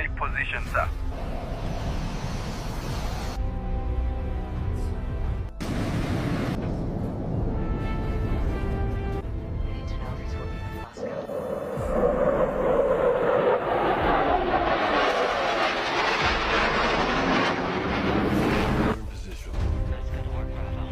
Take position, sir. We need to know if he's working in Moscow. In position. That's good work, Bravo.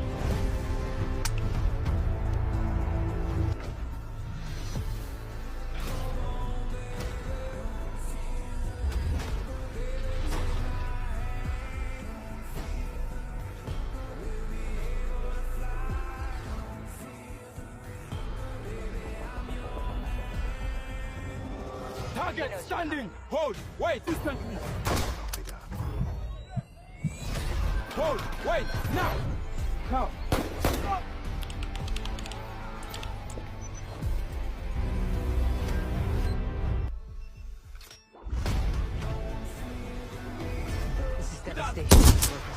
Target standing! Hold! Wait! Instantly! Hold! Wait! Now! Now! This is devastation.